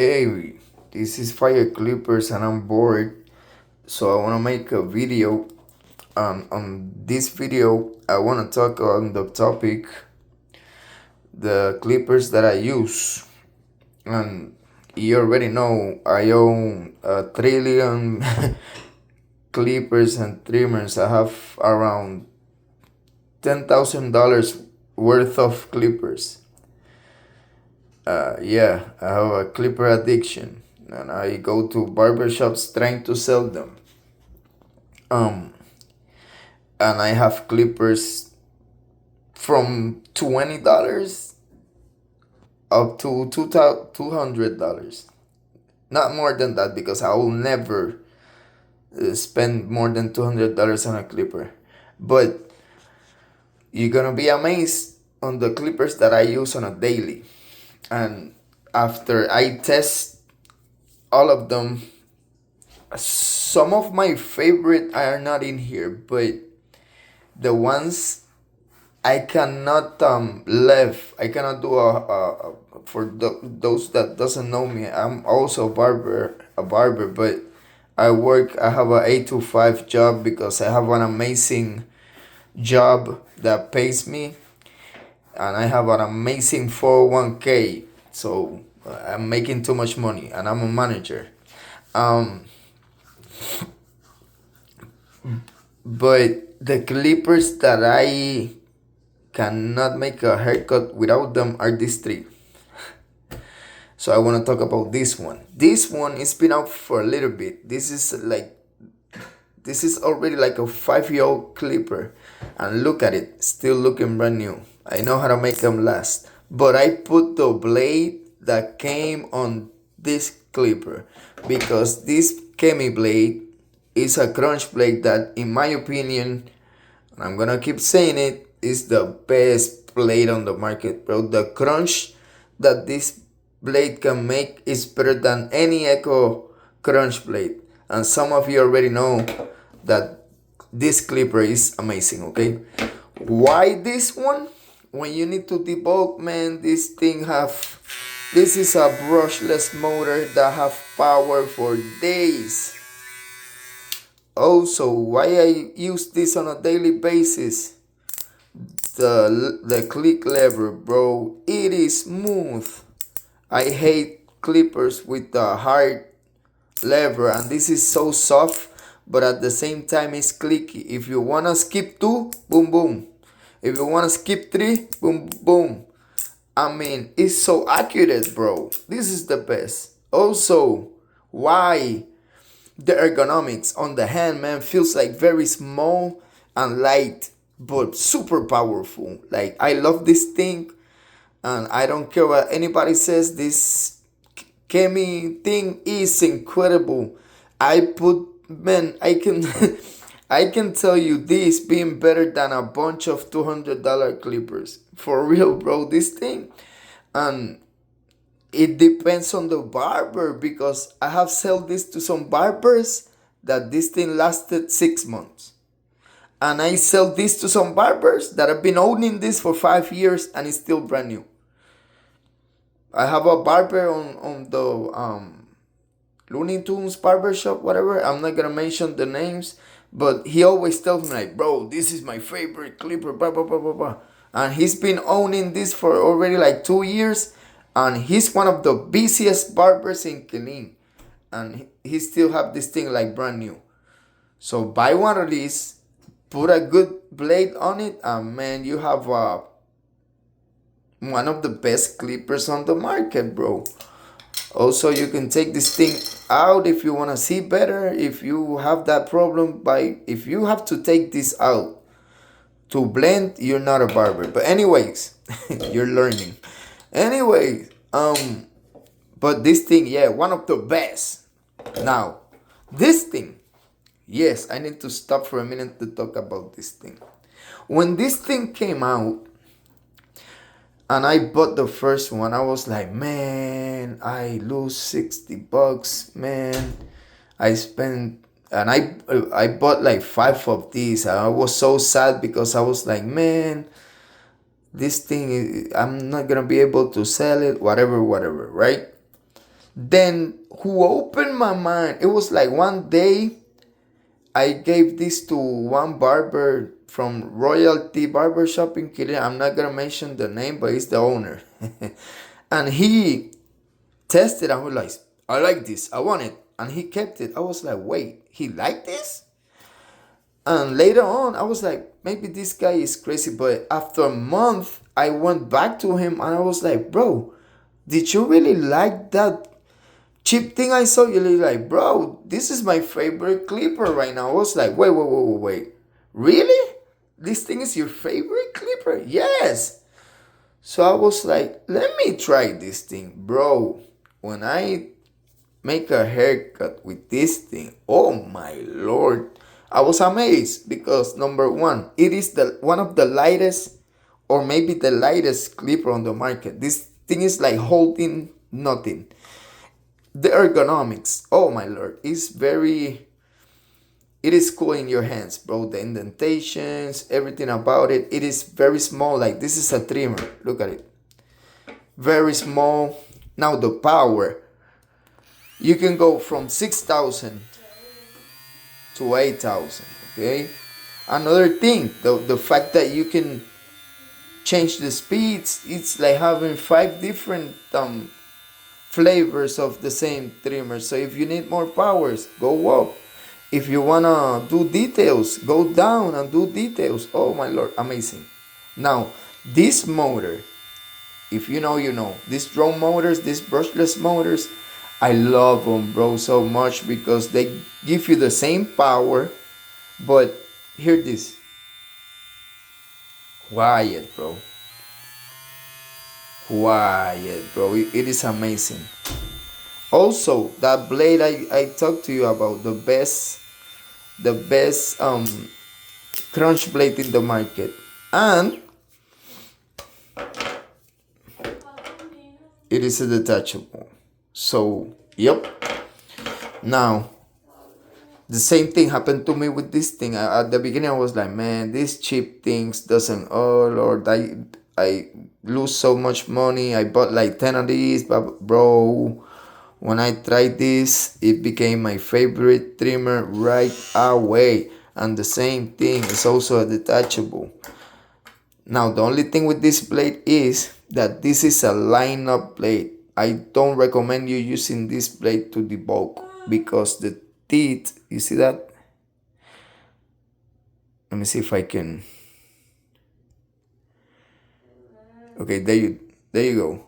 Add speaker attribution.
Speaker 1: Hey, this is Fire Clippers and I'm bored, so I want to make a video. On this video, I want to talk on the topic the clippers that I use. And you already know I own a trillion clippers and trimmers. I have around $10,000 worth of clippers. Yeah, I have a clipper addiction, and I go to barbershops trying to sell them. Um, and I have clippers from $20 up to $200. Not more than that because I will never spend more than $200 on a clipper. But you're gonna be amazed on the clippers that I use on a daily. And after I test all of them, some of my favorite are not in here, but the ones I cannot live. I cannot do for those that doesn't know me. I'm also a barber, but I have a 8 to 5 job because I have an amazing job that pays me, and I have an amazing 401k. So I'm making too much money, and I'm a manager. Um, but the clippers that I cannot make a haircut without them are these three. So I want to talk about this one. This one is been out for a little bit. This is already like a 5-year-old clipper, and look at it, still looking brand new. I know how to make them last, but I put the blade that came on this clipper because this Kemi blade is a crunch blade that, in my opinion, and I'm gonna keep saying it, is the best blade on the market, bro. The crunch that this blade can make is better than any Echo crunch blade. And some of you already know that this clipper is amazing, okay? Why this one? When you need to debug, man, this is a brushless motor that have power for days. Also, why I use this on a daily basis? The click lever, bro, it is smooth. I hate clippers with the hard lever, and this is so soft, but at the same time it's clicky. If you wanna skip 2, boom boom. If you wanna skip 3, boom boom. I mean, it's so accurate, bro. This is the best. Also, why the ergonomics on the hand, man, feels like very small and light, but super powerful. Like, I love this thing, and I don't care what anybody says. This Kemi thing is incredible. I can I can tell you this being better than a bunch of $200 clippers. For real, bro, this thing. And it depends on the barber because I have sold this to some barbers that this thing lasted 6 months. And I sell this to some barbers that have been owning this for 5 years and it's still brand new. I have a barber on the Looney Tunes barber shop, whatever. I'm not gonna mention the names, but he always tells me like, bro, this is my favorite clipper, blah blah blah blah blah. And he's been owning this for already like 2 years, and he's one of the busiest barbers in Killeen, and he still have this thing like brand new. So buy one of these, put a good blade on it, and man, you have one of the best clippers on the market, bro. Also, you can take this thing out if you want to see better. If you have that problem, if you have to take this out to blend, you're not a barber. But anyways, you're learning. Anyways, but this thing, yeah, one of the best. Now, this thing, yes, I need to stop for a minute to talk about this thing. When this thing came out, and I bought the first one, I was like, man, I lose $60, man. I spent, and I bought like 5 of these. I was so sad because I was like, man, this thing, I'm not gonna be able to sell it, whatever, right? Then who opened my mind? It was like one day I gave this to one barber from Royalty Barber Shop in Killeen. I'm not gonna mention the name, but he's the owner. And he tested and was like, I like this, I want it. And he kept it. I was like, wait, he liked this? And later on, I was like, maybe this guy is crazy. But after a month, I went back to him and I was like, bro, did you really like that cheap thing I saw? You're like, bro, this is my favorite clipper right now. I was like, wait. Really? This thing is your favorite clipper? Yes. So I was like, let me try this thing, bro. When I make a haircut with this thing, oh my lord, I was amazed because number one, it is the one of the lightest or maybe the lightest clipper on the market. This thing is like holding nothing. The ergonomics, oh my lord, is very, it is cool in your hands, bro. The indentations, everything about it, it is very small. Like this is a trimmer, look at it, very small. Now the power, you can go from 6,000 to 8,000. Okay, another thing, the fact that you can change the speeds, it's like having 5 different flavors of the same trimmer. So if you need more powers, go up. If you wanna do details, go down and do details. Oh my lord, amazing. Now this motor, if you know, you know, these drone motors, these brushless motors, I love them, bro, so much because they give you the same power. But hear this, quiet, bro, quiet, bro. It is amazing. Also, that blade I talked to you about, the best crunch blade in the market, and it is a detachable. So yep. Now the same thing happened to me with this thing. At the beginning I was like, man, these cheap things doesn't, oh lord, I lose so much money. I bought like 10 of these, but bro, when I tried this, it became my favorite trimmer right away. And the same thing is also a detachable. Now the only thing with this blade is that this is a lineup blade. I don't recommend you using this blade to debug because the teeth, you see that? Let me see if I can. Okay, there you go.